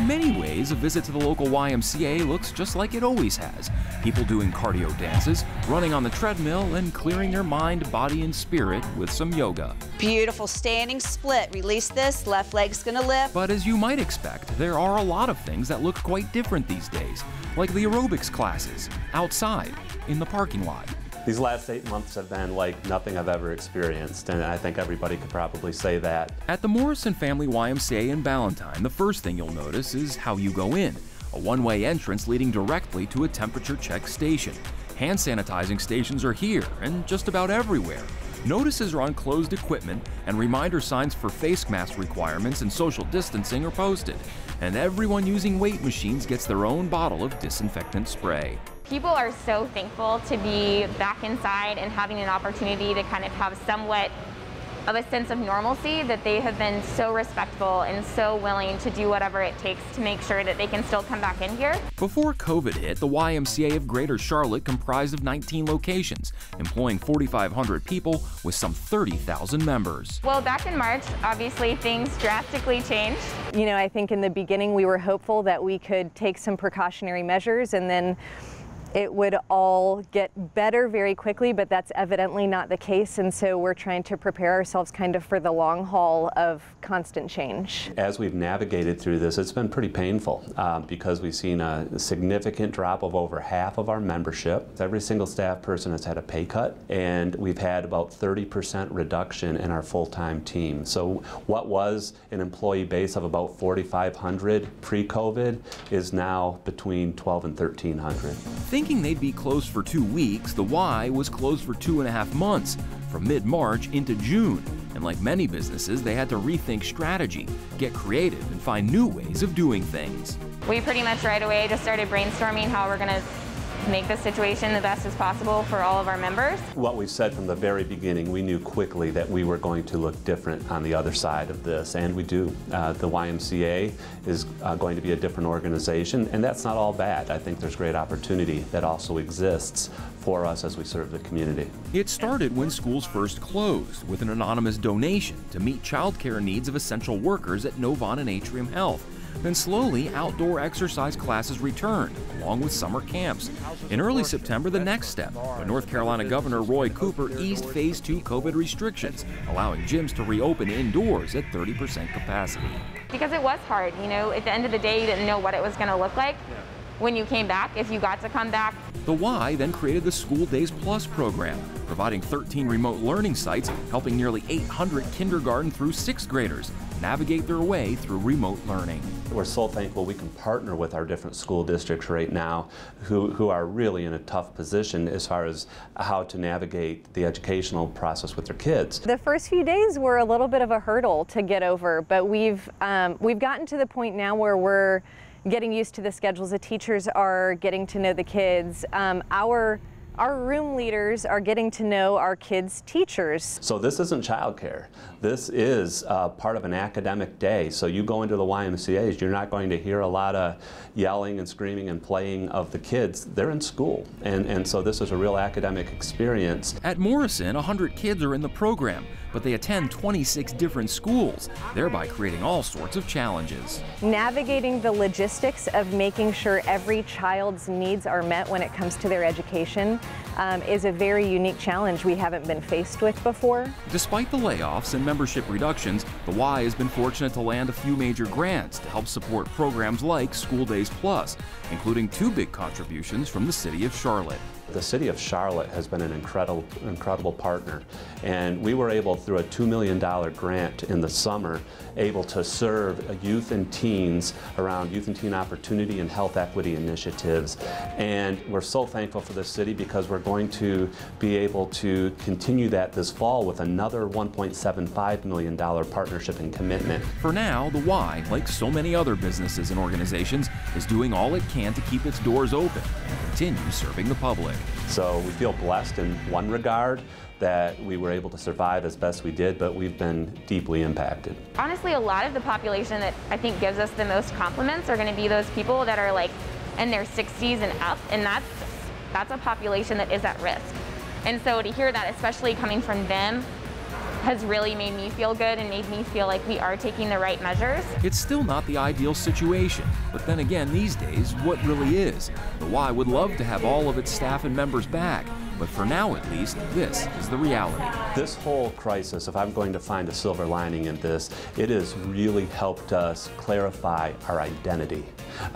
In many ways, a visit to the local YMCA looks just like it always has. People doing cardio dances, running on the treadmill, and clearing their mind, body, and spirit with some yoga. Beautiful standing split. Release this, left leg's gonna lift. But as you might expect, there are a lot of things that look quite different these days, like the aerobics classes, outside, in the parking lot. These last 8 months have been like nothing I've ever experienced, and I think everybody could probably say that. At the Morrison Family YMCA in Ballantyne, the first thing you'll notice is how you go in. A one-way entrance leading directly to a temperature check station. Hand sanitizing stations are here and just about everywhere. Notices are on closed equipment, and reminder signs for face mask requirements and social distancing are posted. And everyone using weight machines gets their own bottle of disinfectant spray. People are so thankful to be back inside and having an opportunity to kind of have somewhat of a sense of normalcy, that they have been so respectful and so willing to do whatever it takes to make sure that they can still come back in here. Before COVID hit, the YMCA of Greater Charlotte comprised of 19 locations, employing 4,500 people with some 30,000 members. Well, back in March, obviously things drastically changed. You know, I think in the beginning we were hopeful that we could take some precautionary measures and then it would all get better very quickly, but that's evidently not the case, and so we're trying to prepare ourselves kind of for the long haul of constant change. As we've navigated through this, it's been pretty painful because we've seen a significant drop of over half of our membership. Every single staff person has had a pay cut, and we've had about 30% reduction in our full-time team. So what was an employee base of about 4,500 pre-COVID is now between 12 and 1,300. Thinking they'd be closed for 2 weeks, the Y was closed for 2.5 months, from mid-March into June. And like many businesses, they had to rethink strategy, get creative, and find new ways of doing things. We pretty much right away just started brainstorming how we're going to make the situation the best as possible for all of our members. What we've said from the very beginning, we knew quickly that we were going to look different on the other side of this, and we do. The YMCA is going to be a different organization, and that's not all bad. I think there's great opportunity that also exists for us as we serve the community. It started when schools first closed, with an anonymous donation to meet child care needs of essential workers at Novant and Atrium Health. Then slowly, outdoor exercise classes returned, along with summer camps. In early September, the next step, when North Carolina Governor Roy Cooper eased Phase 2 COVID restrictions, allowing gyms to reopen indoors at 30% capacity. Because it was hard, you know, at the end of the day, you didn't know what it was going to look like when you came back, if you got to come back. The Y then created the School Days Plus program, providing 13 remote learning sites, helping nearly 800 kindergarten through 6th graders navigate their way through remote learning. We're so thankful we can partner with our different school districts right now who are really in a tough position as far as how to navigate the educational process with their kids. The first few days were a little bit of a hurdle to get over, but we've gotten to the point now where we're getting used to the schedules. The teachers are getting to know the kids. Our room leaders are getting to know our kids' teachers. So this isn't childcare. This is part of an academic day. So you go into the YMCA's, you're not going to hear a lot of yelling and screaming and playing of the kids. They're in school, and so this is a real academic experience. At Morrison, 100 kids are in the program, but they attend 26 different schools, thereby creating all sorts of challenges. Navigating the logistics of making sure every child's needs are met when it comes to their education is a very unique challenge we haven't been faced with before. Despite the layoffs and membership reductions, the Y has been fortunate to land a few major grants to help support programs like School Days Plus, including 2 big contributions from the City of Charlotte. The City of Charlotte has been an incredible partner, and we were able, through a $2 million grant in the summer, able to serve youth and teens around youth and teen opportunity and health equity initiatives. And we're so thankful for the city because we're going to be able to continue that this fall with another $1.75 million partnership and commitment. For now, the Y, like so many other businesses and organizations, is doing all it can to keep its doors open and continue serving the public. So we feel blessed in one regard that we were able to survive as best we did, but we've been deeply impacted. Honestly, a lot of the population that I think gives us the most compliments are going to be those people that are like in their 60s and up, and that's a population that is at risk. And so to hear that, especially coming from them, has really made me feel good and made me feel like we are taking the right measures. It's still not the ideal situation, but then again, these days, what really is? The Y would love to have all of its staff and members back, but for now at least, this is the reality. This whole crisis, if I'm going to find a silver lining in this, it has really helped us clarify our identity.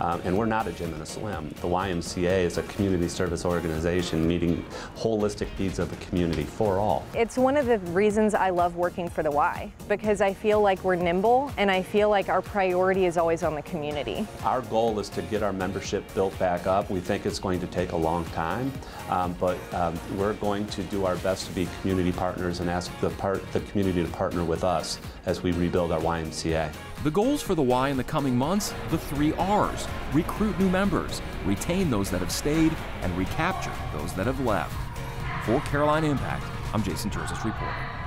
And we're not a gym and a swim. The YMCA is a community service organization meeting holistic needs of the community for all. It's one of the reasons I love working for the Y, because I feel like we're nimble and I feel like our priority is always on the community. Our goal is to get our membership built back up. We think it's going to take a long time, but we're going to do our best to be community partners and ask the community to partner with us as we rebuild our YMCA. The goals for the Y in the coming months, the 3 R's: recruit new members, retain those that have stayed, and recapture those that have left. For Carolina Impact, I'm Jason Terzis reporting.